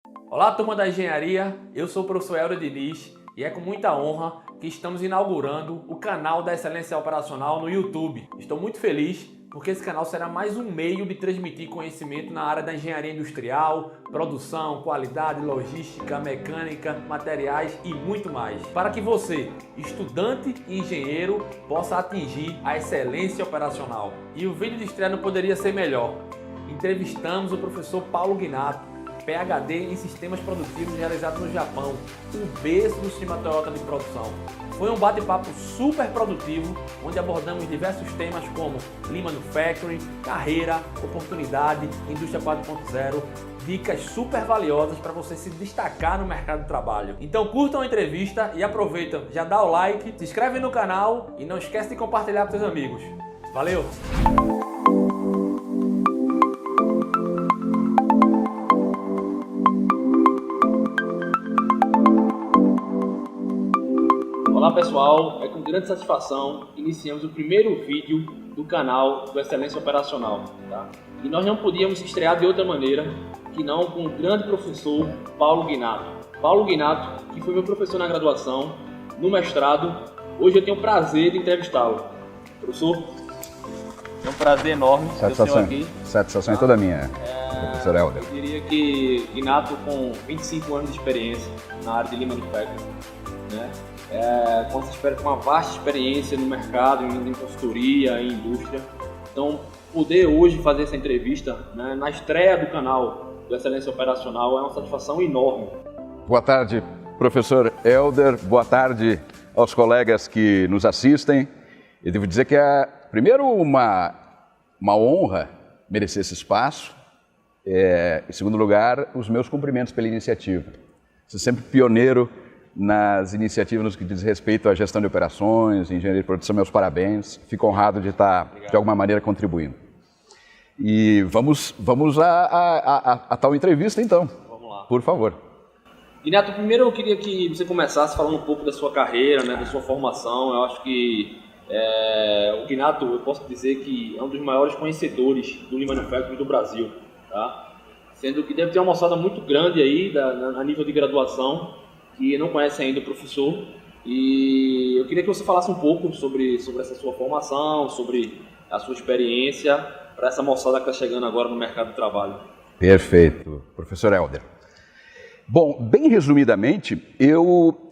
Olá, turma da engenharia, eu sou o professor Helder Diniz e é com muita honra que estamos inaugurando o canal da Excelência Operacional no YouTube. Estou muito feliz porque esse canal será mais um meio de transmitir conhecimento na área da engenharia industrial, produção, qualidade, logística, mecânica, materiais e muito mais. Para que você, estudante e engenheiro, possa atingir a excelência operacional. E o vídeo de estreia não poderia ser melhor. Entrevistamos o professor Paulo Ghinato, PhD em Sistemas Produtivos realizado no Japão, o berço do sistema Toyota de produção. Foi um bate-papo super produtivo, onde abordamos diversos temas como Lean Manufacturing, carreira, oportunidade, indústria 4.0, dicas super valiosas para você se destacar no mercado de trabalho. Então curtam a entrevista e aproveitam, já dá o like, se inscreve no canal e não esquece de compartilhar com seus amigos. Valeu! Olá pessoal, é com grande satisfação que iniciamos o primeiro vídeo do canal do Excelência Operacional. Tá? E nós não podíamos estrear de outra maneira que não com o grande professor Paulo Ghinato. Paulo Ghinato, que foi meu professor na graduação, no mestrado, hoje eu tenho o prazer de entrevistá-lo. Professor, é um prazer enorme ter o senhor aqui. Satisfação é toda minha, professor Helder. Eu diria que Ghinato, com 25 anos de experiência na área de Lean Manufacturing, né? Com uma vasta experiência no mercado, em consultoria, em indústria. Então, poder hoje fazer essa entrevista, né, na estreia do canal do Excelência Operacional é uma satisfação enorme. Boa tarde, professor Helder. Boa tarde aos colegas que nos assistem. Eu devo dizer que é, primeiro, uma honra merecer esse espaço. Em segundo lugar, os meus cumprimentos pela iniciativa. Você é sempre pioneiro nas iniciativas no que diz respeito à gestão de operações, engenharia de produção. Meus parabéns. Fico honrado de estar, de alguma maneira, contribuindo. E vamos a tal entrevista, então. Vamos lá. Por favor. Ghinato, primeiro eu queria que você começasse falando um pouco da sua carreira, né, da sua formação. Eu acho que o Ghinato, eu posso dizer que é um dos maiores conhecedores do Lean Manufacturing do Brasil. Tá? Sendo que deve ter uma moçada muito grande aí, a nível de graduação, que não conhece ainda o professor, e eu queria que você falasse um pouco sobre essa sua formação, sobre a sua experiência, para essa moçada que está chegando agora no mercado de trabalho. Perfeito, professor Helder. Bom, bem resumidamente, eu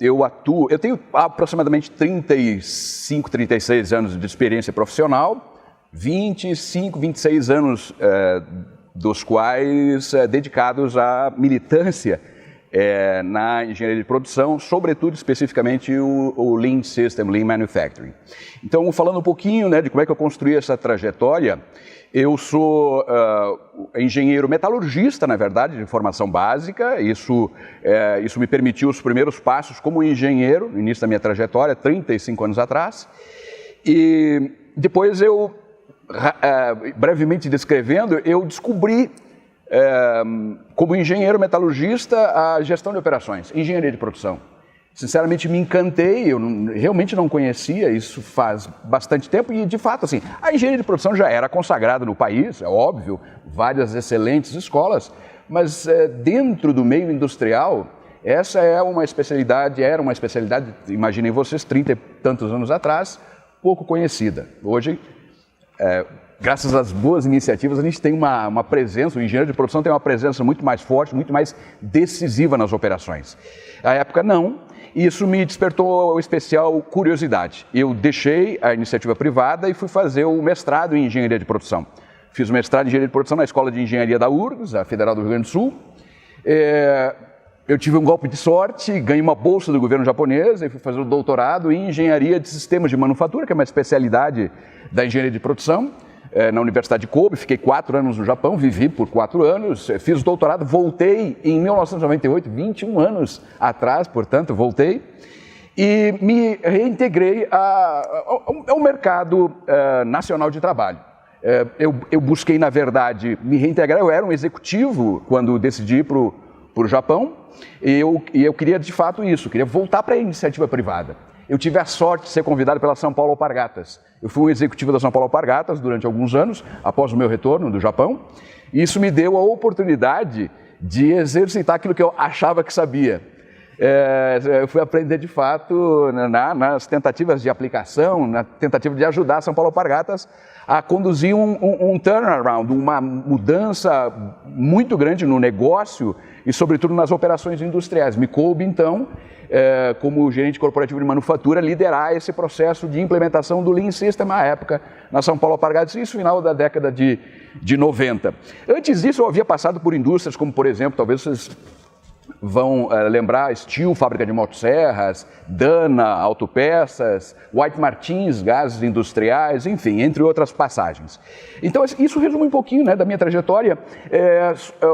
tenho aproximadamente 35, 36 anos de experiência profissional, 25, 26 anos dos quais dedicados à militância na engenharia de produção, sobretudo, especificamente, o Lean System, Lean Manufacturing. Então, falando um pouquinho, né, de como é que eu construí essa trajetória, eu sou engenheiro metalurgista, na verdade, de formação básica. Isso me permitiu os primeiros passos como engenheiro, no início da minha trajetória, 35 anos atrás. E depois brevemente descrevendo, eu descobri como engenheiro metalurgista a gestão de operações, engenharia de produção. Sinceramente me encantei, eu realmente não conhecia, isso faz bastante tempo e de fato assim, a engenharia de produção já era consagrada no país, é óbvio, várias excelentes escolas, mas dentro do meio industrial, essa era uma especialidade, imaginem vocês, 30 e tantos anos atrás, pouco conhecida. Hoje, graças às boas iniciativas, a gente tem uma presença, o engenheiro de produção tem uma presença muito mais forte, muito mais decisiva nas operações. Na época, não, e isso me despertou especial curiosidade. Eu deixei a iniciativa privada e fui fazer o mestrado em engenharia de produção. Fiz o mestrado em engenharia de produção na Escola de Engenharia da URGS, a Federal do Rio Grande do Sul. Eu tive um golpe de sorte, ganhei uma bolsa do governo japonês e fui fazer o doutorado em engenharia de sistemas de manufatura, que é uma especialidade da engenharia de produção, na Universidade de Kobe. Fiquei 4 anos no Japão, vivi por 4 anos, fiz o doutorado, voltei em 1998, 21 anos atrás, portanto, voltei, e me reintegrei ao mercado nacional de trabalho. Eu busquei, na verdade, me reintegrar. Eu era um executivo quando decidi ir para o Japão, e eu queria, de fato, isso, queria voltar para a iniciativa privada. Eu tive a sorte de ser convidado pela São Paulo Alpargatas. Eu fui um executivo da São Paulo Alpargatas durante alguns anos, após o meu retorno do Japão, e isso me deu a oportunidade de exercitar aquilo que eu achava que sabia. Eu fui aprender de fato nas tentativas de aplicação, na tentativa de ajudar São Paulo Alpargatas a conduzir um turnaround, uma mudança muito grande no negócio e sobretudo nas operações industriais. Me coube então, como gerente corporativo de manufatura, liderar esse processo de implementação do Lean System à época na São Paulo Alpargatas, isso no final da década de 90. Antes disso eu havia passado por indústrias como, por exemplo, talvez vocês vão lembrar Steel, fábrica de motosserras, Dana, autopeças, White Martins, gases industriais, enfim, entre outras passagens. Então, isso resume um pouquinho, né, da minha trajetória.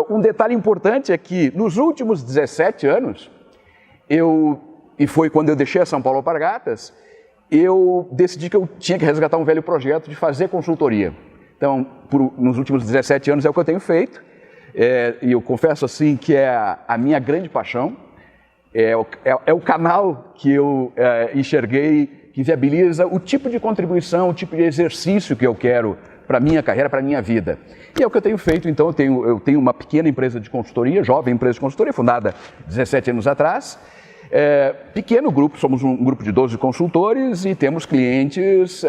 Um detalhe importante é que nos últimos 17 anos, e foi quando eu deixei a São Paulo Alpargatas, eu decidi que eu tinha que resgatar um velho projeto de fazer consultoria. Então, nos últimos 17 anos é o que eu tenho feito. E eu confesso assim que é a minha grande paixão, é o canal que eu enxerguei que viabiliza o tipo de contribuição, o tipo de exercício que eu quero para a minha carreira, para a minha vida. E é o que eu tenho feito, então eu tenho uma pequena empresa de consultoria, jovem empresa de consultoria, fundada 17 anos atrás. Pequeno grupo, somos um grupo de 12 consultores e temos clientes,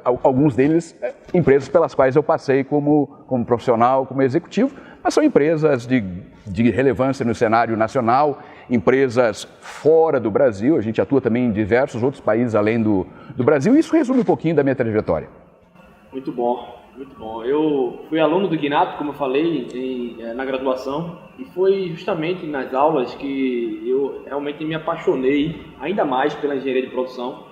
alguns deles empresas pelas quais eu passei como profissional, como executivo, mas são empresas de relevância no cenário nacional, empresas fora do Brasil, a gente atua também em diversos outros países além do Brasil, e isso resume um pouquinho da minha trajetória. Muito bom, muito bom. Eu fui aluno do Ginato, como eu falei, na graduação, e foi justamente nas aulas que eu realmente me apaixonei ainda mais pela engenharia de produção,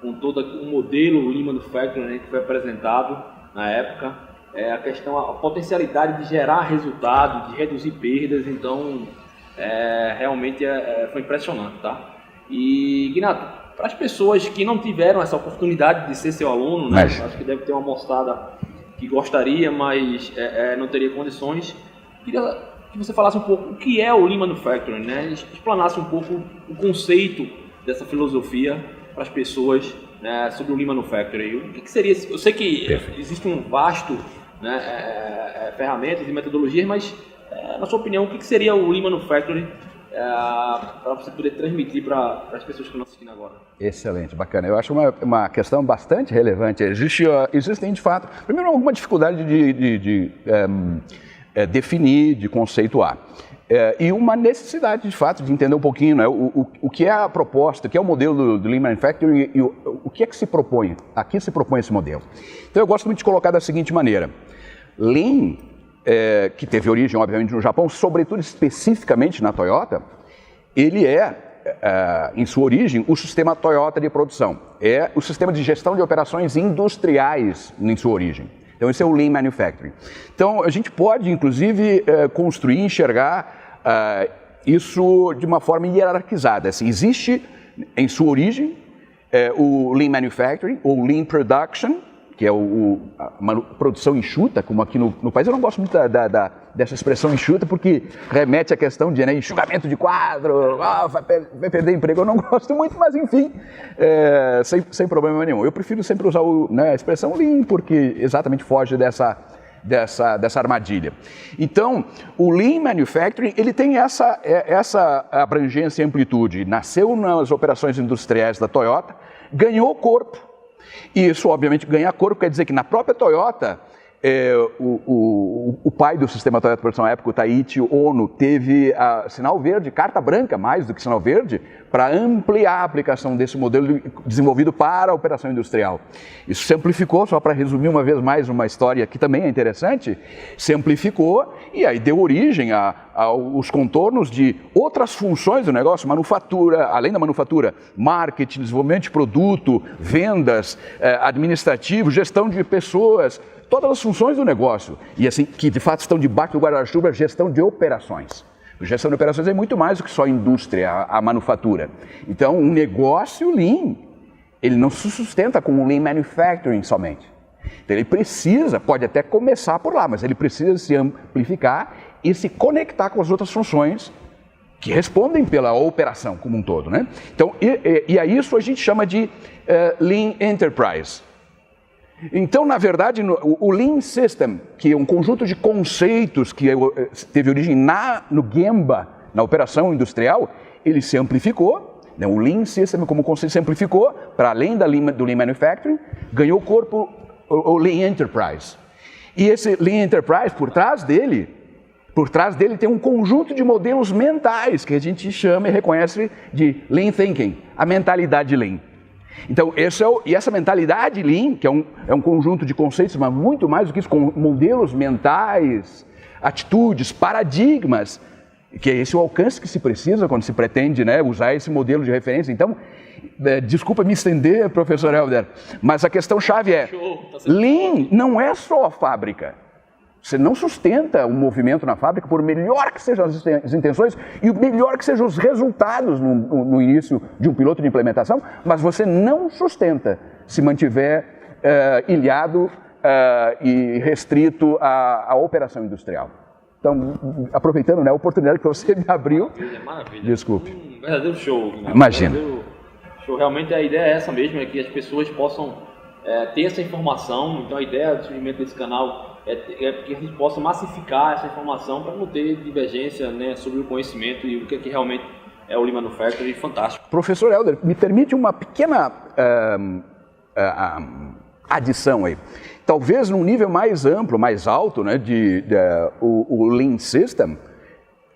com todo o modelo Lean Manufacturing, né, que foi apresentado na época. A potencialidade de gerar resultado, de reduzir perdas, então realmente foi impressionante, tá? E, Ginato, para as pessoas que não tiveram essa oportunidade de ser seu aluno, né, acho que deve ter uma moçada que gostaria, mas não teria condições, queria que você falasse um pouco o que é o Lean Manufacturing, né? Explanasse um pouco o conceito dessa filosofia para as pessoas, né, sobre o Lean Manufacturing. O que seria? Eu sei que existe um vasto, né, ferramentas e metodologias, mas na sua opinião, o que seria o Lean Manufacturing para você poder transmitir para as pessoas que estão assistindo agora? Excelente, bacana. Eu acho uma questão bastante relevante. Existem, de fato, primeiro, alguma dificuldade de definir, de conceituar. E uma necessidade, de fato, de entender um pouquinho, né, o que é a proposta, o que é o modelo do Lean Manufacturing e o que é que se propõe, a que se propõe esse modelo. Então eu gosto muito de colocar da seguinte maneira: Lean, que teve origem, obviamente, no Japão, sobretudo especificamente na Toyota, ele em sua origem, o sistema Toyota de produção. É o sistema de gestão de operações industriais em sua origem. Então esse é o Lean Manufacturing. Então a gente pode, inclusive, construir, enxergar isso de uma forma hierarquizada. Assim, existe em sua origem o Lean Manufacturing ou Lean Production, que é uma produção enxuta, como aqui no país. Eu não gosto muito dessa expressão enxuta, porque remete à questão de enxugamento de quadro, vai perder emprego. Eu não gosto muito, mas enfim, sem problema nenhum. Eu prefiro sempre usar a expressão Lean, porque exatamente foge dessa armadilha. Então, o Lean Manufacturing, ele tem essa abrangência e amplitude. Nasceu nas operações industriais da Toyota, ganhou corpo. E isso, obviamente, ganhar corpo quer dizer que na própria Toyota, o pai do sistema Toyota de produção à época, o Taiichi Ohno, teve sinal verde, carta branca mais do que sinal verde, para ampliar a aplicação desse modelo desenvolvido para a operação industrial. Isso simplificou, só para resumir uma vez mais uma história que também é interessante, simplificou e aí deu origem aos contornos de outras funções do negócio, manufatura, além da manufatura, marketing, desenvolvimento de produto, vendas, administrativo, gestão de pessoas, todas as funções do negócio, e assim, que de fato estão debaixo do guarda-chuva, gestão de operações. Gestão de operações é muito mais do que só indústria, a manufatura. Então, um negócio Lean, ele não se sustenta com o Lean Manufacturing somente. Então, ele pode até começar por lá, mas ele precisa se amplificar e se conectar com as outras funções que respondem pela operação como um todo, né? Então, e a isso a gente chama de Lean Enterprise. Então, na verdade, o Lean System, que é um conjunto de conceitos que teve origem no Gemba, na operação industrial, ele se amplificou, né? O Lean System como conceito se amplificou para além do Lean Manufacturing, ganhou corpo o Lean Enterprise. E esse Lean Enterprise, por trás dele tem um conjunto de modelos mentais que a gente chama e reconhece de Lean Thinking, a mentalidade Lean. Então, essa mentalidade Lean, que é um conjunto de conceitos, mas muito mais do que isso, com modelos mentais, atitudes, paradigmas, que é esse o alcance que se precisa quando se pretende, né, usar esse modelo de referência. Então, desculpa me estender, professor Helder, mas a questão-chave é, Lean não é só a fábrica. Você não sustenta o movimento na fábrica, por melhor que sejam as intenções e o melhor que sejam os resultados no início de um piloto de implementação, mas você não sustenta se mantiver ilhado e restrito à operação industrial. Então, aproveitando, né, a oportunidade que você me abriu... Maravilha, maravilha. Desculpe. Um verdadeiro show. Né? Imagina. Um verdadeiro show. Realmente a ideia é essa mesmo, é que as pessoas possam ter essa informação. Então a ideia do surgimento desse canal é que a gente possa massificar essa informação para não ter divergência, né, sobre o conhecimento e o que realmente é o Lean Manufacturing. Fantástico. Professor Helder, me permite uma pequena adição aí. Talvez num nível mais amplo, mais alto, né, o Lean System,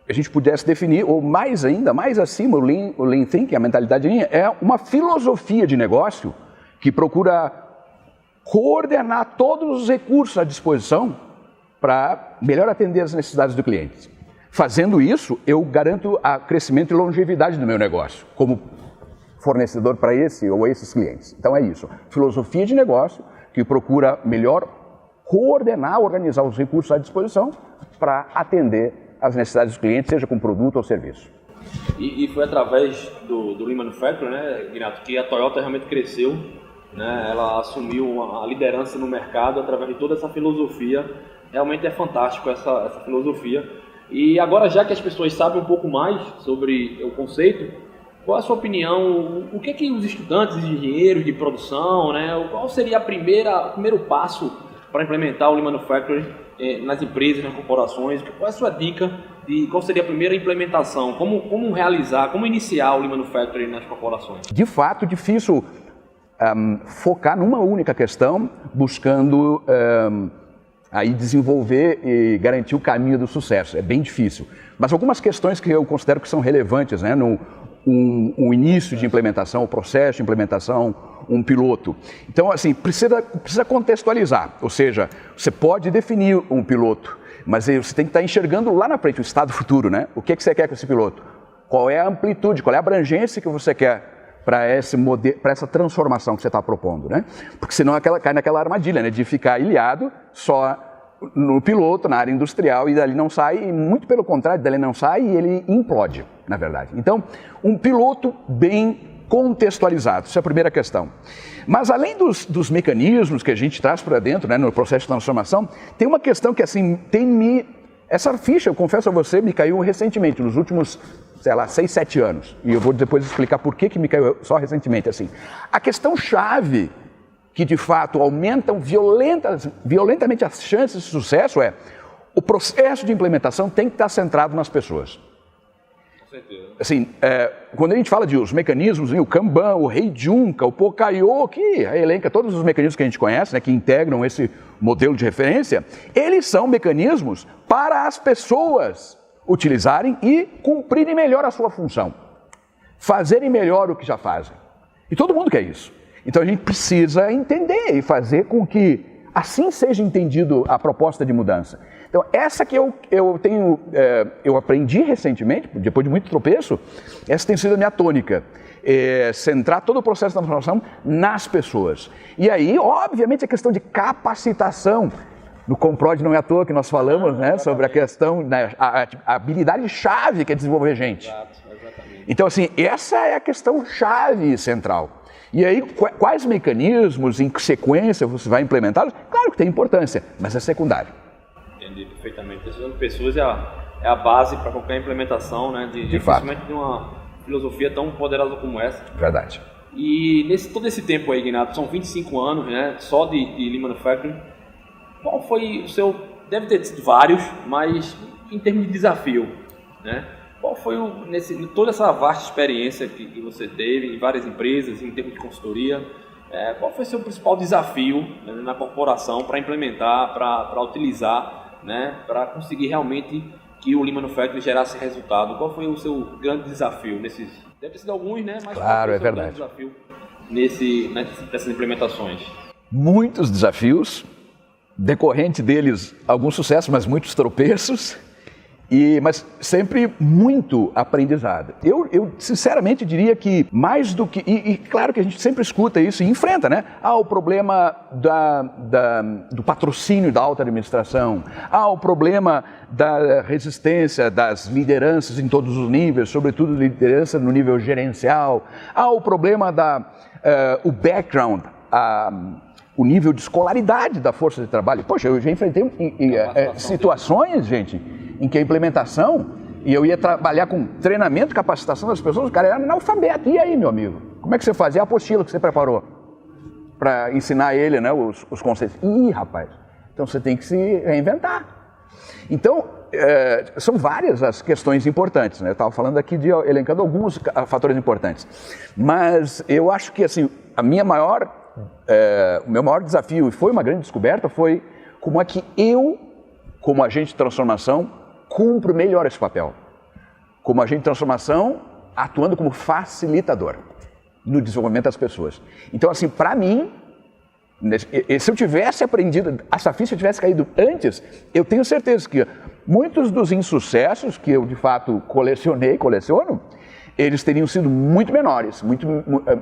a gente pudesse definir, ou mais ainda, mais acima, o Lean Thinking, a mentalidade Lean, é uma filosofia de negócio que procura coordenar todos os recursos à disposição para melhor atender as necessidades do cliente. Fazendo isso, eu garanto o crescimento e longevidade do meu negócio, como fornecedor para esse ou esses clientes. Então é isso, filosofia de negócio que procura melhor coordenar, organizar os recursos à disposição para atender as necessidades dos clientes, seja com produto ou serviço. E foi através do Lean Manufacturing, né, Renato, que a Toyota realmente cresceu, né? Ela assumiu a liderança no mercado através de toda essa filosofia. Realmente é fantástico essa filosofia. E agora, já que as pessoas sabem um pouco mais sobre o conceito, qual a sua opinião? O que os estudantes de engenheiros de produção, né, qual seria o primeiro passo para implementar o Lean Manufacturing nas empresas, nas corporações? Qual é a sua dica de qual seria a primeira implementação? Como realizar, como iniciar o Lean Manufacturing nas corporações? De fato, difícil focar numa única questão, buscando aí desenvolver e garantir o caminho do sucesso. É bem difícil. Mas algumas questões que eu considero que são relevantes, né, no início de implementação, o processo de implementação, um piloto. Então, assim, precisa contextualizar, ou seja, você pode definir um piloto, mas você tem que estar enxergando lá na frente o estado futuro, né? O que você quer com esse piloto? Qual é a amplitude, qual é a abrangência que você quer para essa transformação que você está propondo, né? Porque senão cai naquela armadilha, né, de ficar ilhado só no piloto, na área industrial, e dali não sai, e muito pelo contrário, dali não sai e ele implode, na verdade. Então, um piloto bem contextualizado, essa é a primeira questão. Mas além dos mecanismos que a gente traz para dentro, né, no processo de transformação, tem uma questão que, assim, essa ficha, eu confesso a você, me caiu recentemente, nos últimos, sei lá, 6, 7 anos. E eu vou depois explicar por que me caiu só recentemente, assim. A questão-chave que, de fato, aumentam violentamente as chances de sucesso o processo de implementação tem que estar centrado nas pessoas. Assim, quando a gente fala de os mecanismos, o Kanban, o Heijunka, o Pokayo, que elenca todos os mecanismos que a gente conhece, né, que integram esse modelo de referência, eles são mecanismos para as pessoas utilizarem e cumprirem melhor a sua função, fazerem melhor o que já fazem. E todo mundo quer isso. Então a gente precisa entender e fazer com que assim seja entendido a proposta de mudança. Então essa que eu aprendi recentemente, depois de muito tropeço, essa tem sido a minha tônica. Centrar todo o processo de transformação nas pessoas. E aí, obviamente, a questão de capacitação. No Comprod não é à toa que nós falamos, né, sobre a questão, né, a habilidade-chave que é desenvolver gente. Exatamente. Então, assim, essa é a questão-chave central. E aí, quais mecanismos, em que sequência você vai implementá-los? Claro que tem importância, mas é secundário. Entendi perfeitamente. As pessoas é a base para qualquer implementação, né, principalmente de uma filosofia tão poderosa como essa. Verdade. E todo esse tempo aí, Ignato, são 25 anos, né, só de Lean Manufacturing. Qual foi o seu... Deve ter sido vários, mas em termos de desafio, né? Qual foi toda essa vasta experiência que você teve em várias empresas, em termos de consultoria, qual foi o seu principal desafio, né, na corporação para implementar, para utilizar, né, para conseguir realmente que o Lean Manufacturing gerasse resultado? Qual foi o seu grande desafio nesses... Deve ter sido alguns, né? Mas claro, qual foi é o seu verdade. grande desafio nessas implementações? Muitos desafios, decorrente deles alguns sucessos, mas muitos tropeços. Mas sempre muito aprendizado. Eu sinceramente diria que mais do que... E claro que a gente sempre escuta isso e enfrenta, né? O problema do patrocínio da alta administração, o problema da resistência das lideranças em todos os níveis, sobretudo liderança no nível gerencial, o problema o background, o nível de escolaridade da força de trabalho. Poxa, eu já enfrentei situações, gente, em que a implementação, e eu ia trabalhar com treinamento, capacitação das pessoas, o cara era analfabeto. E aí, meu amigo? Como é que você fazia? A apostila que você preparou para ensinar ele, né, os conceitos. Rapaz, então você tem que se reinventar. Então, são várias as questões importantes, né? Eu estava falando aqui, elencando alguns fatores importantes. Mas eu acho que, assim, o meu maior desafio, e foi uma grande descoberta, foi como é que eu, como agente de transformação, cumpro melhor esse papel. Como agente de transformação, atuando como facilitador no desenvolvimento das pessoas. Então, assim, para mim, se eu tivesse aprendido, essa ficha tivesse caído antes, eu tenho certeza que muitos dos insucessos que eu, de fato, coleciono, eles teriam sido muito menores,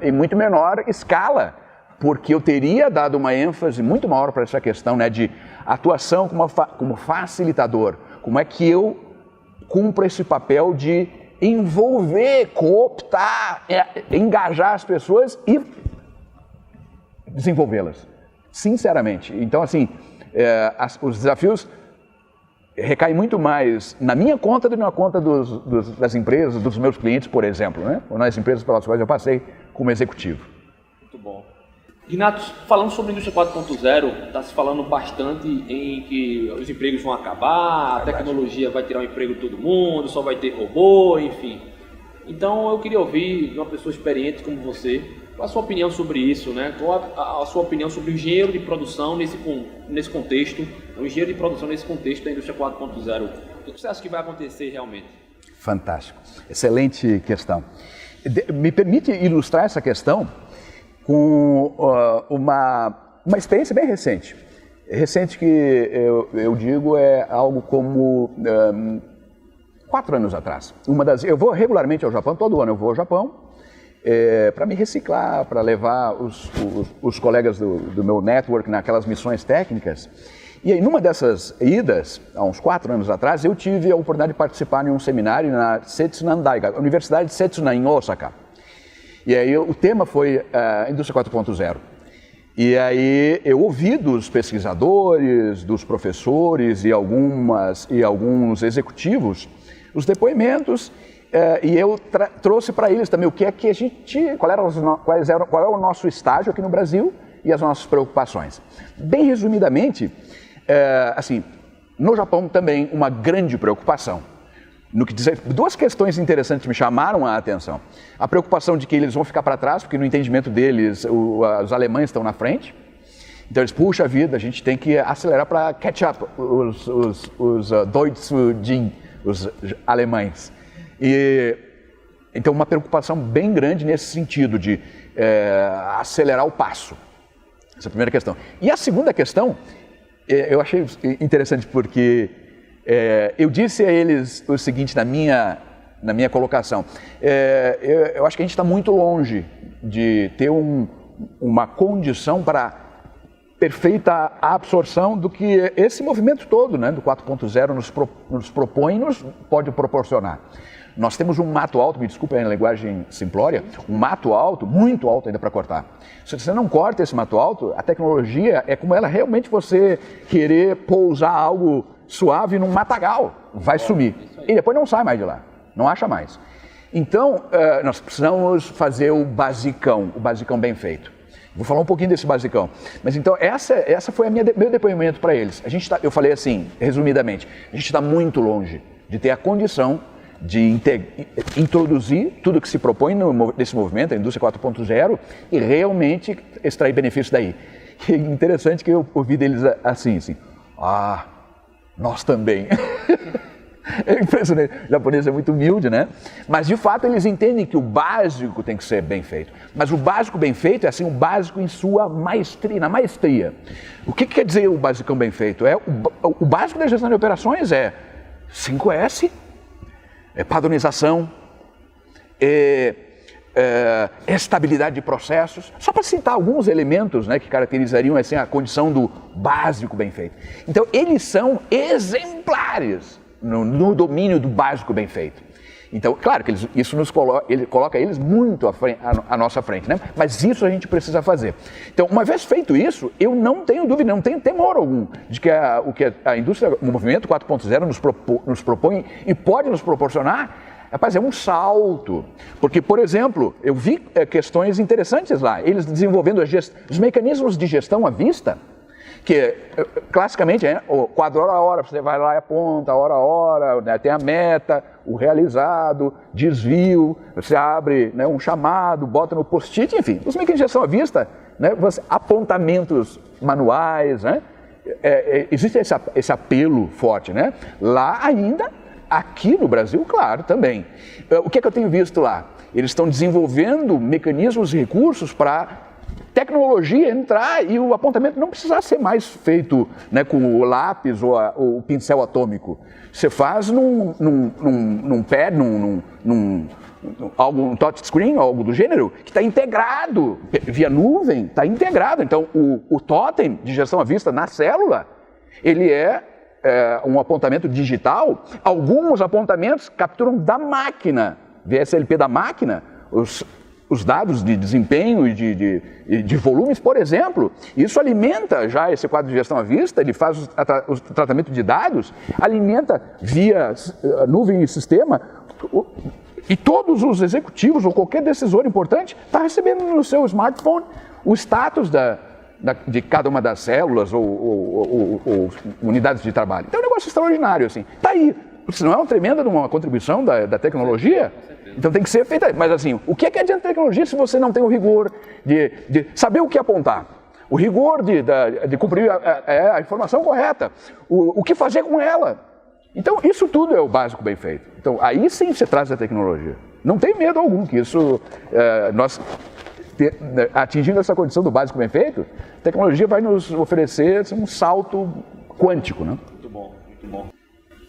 em muito menor escala, porque eu teria dado uma ênfase muito maior para essa questão, né, de atuação como facilitador. Como é que eu cumpro esse papel de envolver, cooptar, engajar as pessoas e desenvolvê-las, sinceramente. Então, assim, os desafios recaem muito mais na minha conta do que na conta das empresas, dos meus clientes, por exemplo, né? Ou nas empresas pelas quais eu passei como executivo. Muito bom. Ignato, falando sobre a indústria 4.0, está se falando bastante em que os empregos vão acabar, a tecnologia vai tirar o emprego de todo mundo, só vai ter robô, enfim. Então eu queria ouvir de uma pessoa experiente como você, qual a sua opinião sobre isso, né? Qual a sua opinião sobre o engenheiro de produção nesse contexto, o engenheiro de produção nesse contexto da indústria 4.0? O que você acha que vai acontecer realmente? Fantástico, excelente questão. Me permite ilustrar essa questão com uma experiência bem recente. Recente que eu digo é algo como 4 anos atrás. Eu vou regularmente ao Japão, todo ano eu vou ao Japão, para me reciclar, para levar os colegas do meu network naquelas missões técnicas. E aí, numa dessas idas, há uns 4 anos atrás, eu tive a oportunidade de participar em um seminário na Setsunan Daiga, Universidade de Setsunan, em Osaka. E aí o tema foi a indústria 4.0. E aí eu ouvi dos pesquisadores, dos professores e alguns executivos os depoimentos, e eu trouxe para eles também o que é que qual é o nosso estágio aqui no Brasil e as nossas preocupações. Bem resumidamente, assim, no Japão também uma grande preocupação. No que diz, 2 questões interessantes me chamaram a atenção. A preocupação de que eles vão ficar para trás, porque no entendimento deles os alemães estão na frente. Então eles, puxa vida, a gente tem que acelerar para catch up os Deutschen, os alemães. Então uma preocupação bem grande nesse sentido de acelerar o passo. Essa é a primeira questão. E a segunda questão, eu achei interessante porque eu disse a eles o seguinte na minha colocação. Eu acho que a gente está muito longe de ter uma condição para perfeita absorção do que esse movimento todo, né, do 4.0 nos propõe e nos pode proporcionar. Nós temos um mato alto, me desculpe a linguagem simplória, um mato alto, muito alto ainda para cortar. Se você não corta esse mato alto, a tecnologia é como ela realmente você querer pousar algo suave num matagal, vai sumir. E depois não sai mais de lá, não acha mais. Então, nós precisamos fazer o basicão bem feito. Vou falar um pouquinho desse basicão. Mas então, essa foi meu depoimento para eles. Eu falei assim, resumidamente, a gente está muito longe de ter a condição de introduzir tudo que se propõe nesse movimento, a indústria 4.0, e realmente extrair benefícios daí. E é interessante que eu ouvi deles assim, nós também. É impressionante, o japonês é muito humilde, né? Mas de fato eles entendem que o básico tem que ser bem feito. Mas o básico bem feito é assim, o básico em sua maestria, na maestria. O que quer dizer o basicão bem feito? O básico da gestão de operações é 5S, padronização, estabilidade de processos, só para citar alguns elementos, né, que caracterizariam assim, a condição do básico bem feito. Então eles são exemplares no domínio do básico bem feito. Então, claro que isso coloca eles muito à nossa frente, né? Mas isso a gente precisa fazer. Então, uma vez feito isso, eu não tenho dúvida, não tenho temor algum de que o que a indústria, o movimento 4.0 nos propõe e pode nos proporcionar, rapaz, é um salto. Porque, por exemplo, eu vi questões interessantes lá, eles desenvolvendo os mecanismos de gestão à vista, que classicamente é o quadro hora a hora, você vai lá e aponta, hora a hora, né, tem a meta, o realizado, desvio, você abre, né, um chamado, bota no post-it, enfim, os mecanismos de gestão à vista, né, apontamentos manuais, né, existe esse apelo forte, né? Lá ainda, aqui no Brasil, claro, também. O que é que eu tenho visto lá? Eles estão desenvolvendo mecanismos e recursos para tecnologia entrar e o apontamento não precisar ser mais feito, né, com o lápis ou o pincel atômico. Você faz num pad, num touchscreen, algo do gênero, que está integrado via nuvem, está integrado. Então, o totem de gestão à vista na célula, ele é um apontamento digital. Alguns apontamentos capturam da máquina, VSLP da máquina, os dados de desempenho e de volumes, por exemplo. Isso alimenta já esse quadro de gestão à vista, ele faz o tratamento de dados, alimenta via nuvem e sistema, e todos os executivos ou qualquer decisor importante está recebendo no seu smartphone o status de cada uma das células ou unidades de trabalho. Então é um negócio extraordinário, assim. Está aí. Isso não é uma tremenda uma contribuição da tecnologia? Então tem que ser feita. Mas assim, o que adianta tecnologia se você não tem o rigor de saber o que apontar? O rigor de cumprir a informação correta? O que fazer com ela? Então isso tudo é o básico bem feito. Então aí sim você traz a tecnologia. Não tem medo algum que isso... nós atingindo essa condição do básico bem feito, a tecnologia vai nos oferecer um salto quântico, né? Muito bom, muito bom.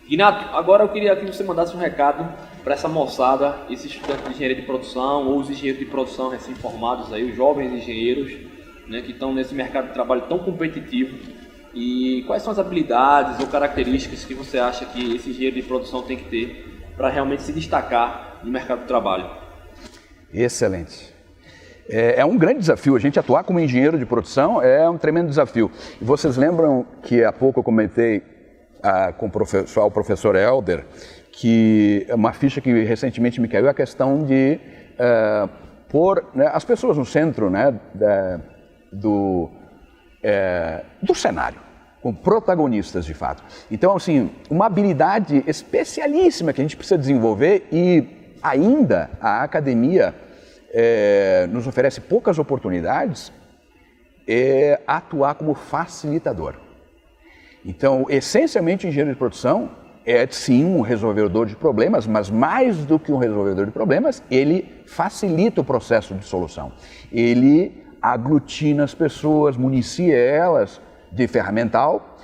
Guinato, agora eu queria que você mandasse um recado para essa moçada, esses estudantes de engenharia de produção ou os engenheiros de produção recém-formados aí, os jovens engenheiros, né, que estão nesse mercado de trabalho tão competitivo. E quais são as habilidades ou características que você acha que esse engenheiro de produção tem que ter para realmente se destacar no mercado de trabalho? Excelente. É um grande desafio, a gente atuar como engenheiro de produção é um tremendo desafio. E vocês lembram que há pouco eu comentei com o professor Helder, que uma ficha que recentemente me caiu é a questão de pôr, né, as pessoas no centro, né, do cenário, como protagonistas de fato. Então, assim, uma habilidade especialíssima que a gente precisa desenvolver e ainda a academia nos oferece poucas oportunidades, é atuar como facilitador. Então, essencialmente, o engenheiro de produção é sim um resolvedor de problemas, mas mais do que um resolvedor de problemas, ele facilita o processo de solução. Ele aglutina as pessoas, municia elas de ferramental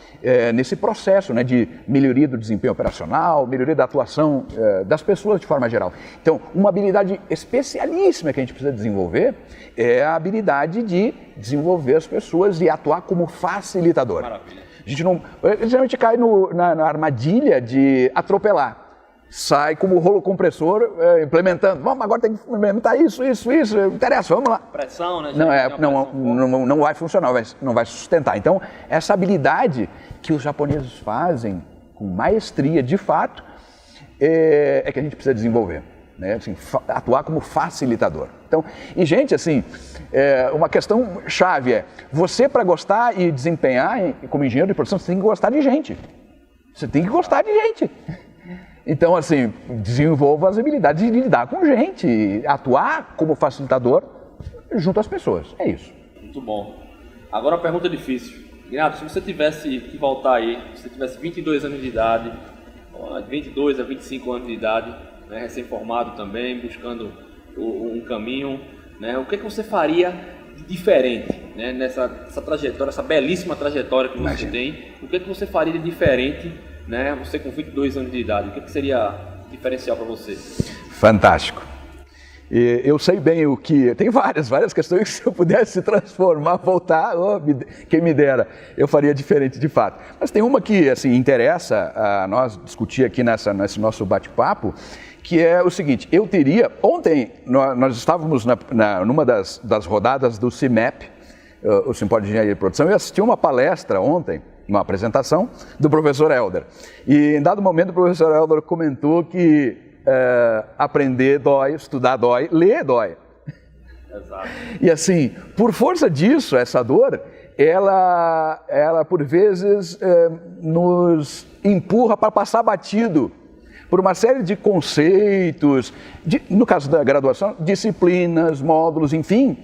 nesse processo, né, de melhoria do desempenho operacional, melhoria da atuação das pessoas de forma geral. Então, uma habilidade especialíssima que a gente precisa desenvolver é a habilidade de desenvolver as pessoas e atuar como facilitador. Maravilha. A gente geralmente cai na armadilha de atropelar. Sai como rolo compressor implementando. Vamos, agora tem que implementar isso, interessa, vamos lá. Pressão, né? Não vai funcionar, não vai sustentar. Então, essa habilidade que os japoneses fazem com maestria, de fato, é que a gente precisa desenvolver. né? Assim, atuar como facilitador. Então, e gente, assim, uma questão chave é, você para gostar e desempenhar como engenheiro de produção, você tem que gostar de gente. Você tem que gostar de gente. Então, assim, desenvolva as habilidades de lidar com gente, atuar como facilitador junto às pessoas. É isso. Muito bom. Agora uma pergunta difícil. Guinato, se você tivesse que voltar aí, se você tivesse 22 anos de idade, 22 a 25 anos de idade, né, recém-formado também, buscando um caminho, né, o que você faria de diferente, né, nessa trajetória, essa belíssima trajetória que você tem? O que você faria de diferente, né, você com 22 anos de idade? O que seria diferencial para você? Fantástico. E eu sei bem o que... Tem várias questões que se eu pudesse transformar, voltar, quem me dera, eu faria diferente de fato. Mas tem uma que assim, interessa a nós discutir aqui nesse nosso bate-papo, que é o seguinte, eu teria... Ontem nós estávamos numa das rodadas do CIMEP, o Simpósio de Engenharia de Produção, e assisti uma palestra ontem, uma apresentação, do professor Helder. E em dado momento o professor Helder comentou que aprender dói, estudar dói, ler dói. Exato. E assim, por força disso, essa dor, ela por vezes nos empurra para passar batido por uma série de conceitos, no caso da graduação, disciplinas, módulos, enfim,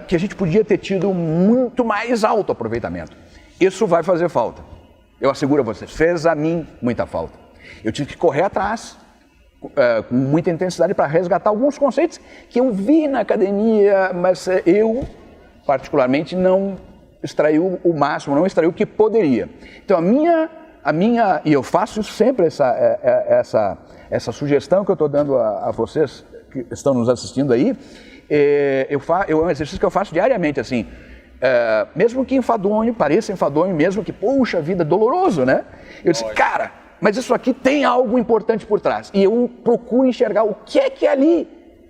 que a gente podia ter tido muito mais alto aproveitamento. Isso vai fazer falta. Eu asseguro a vocês, fez a mim muita falta. Eu tive que correr atrás, com muita intensidade, para resgatar alguns conceitos que eu vi na academia, mas eu, particularmente, não extraí o máximo, não extraí o que poderia. Então, e eu faço sempre essa sugestão que eu estou dando a vocês que estão nos assistindo aí, é um exercício que eu faço diariamente, assim, mesmo que enfadonho, pareça enfadonho, mesmo que, poxa vida, doloroso, né? Eu disse, cara, mas isso aqui tem algo importante por trás. E eu procuro enxergar o que é que ali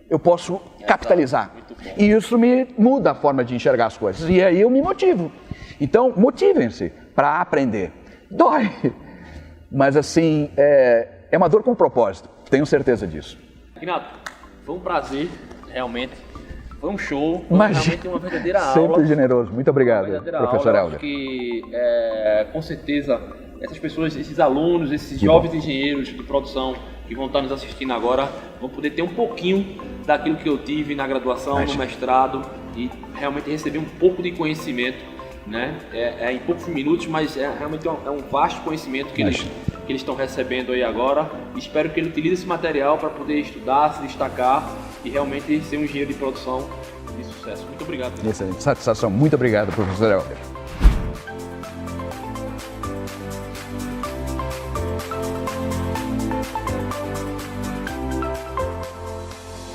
eu posso capitalizar. E isso me muda a forma de enxergar as coisas. E aí eu me motivo. Então, motivem-se para aprender. Dói. Mas assim, é uma dor com propósito. Tenho certeza disso. Guinato, foi um prazer, realmente. Foi um show, foi realmente uma verdadeira aula. Sempre generoso. Muito obrigado, professor Helder. Que, com certeza, essas pessoas, esses alunos, esses jovens engenheiros de produção que vão estar nos assistindo agora, vão poder ter um pouquinho daquilo que eu tive na graduação, no mestrado, e realmente receber um pouco de conhecimento, né? Em poucos minutos, mas realmente é um vasto conhecimento que eles estão recebendo aí agora. Espero que ele utilize esse material para poder estudar, se destacar e realmente ser um engenheiro de produção de sucesso. Muito obrigado. Excelente, satisfação. Muito obrigado, professor Helder.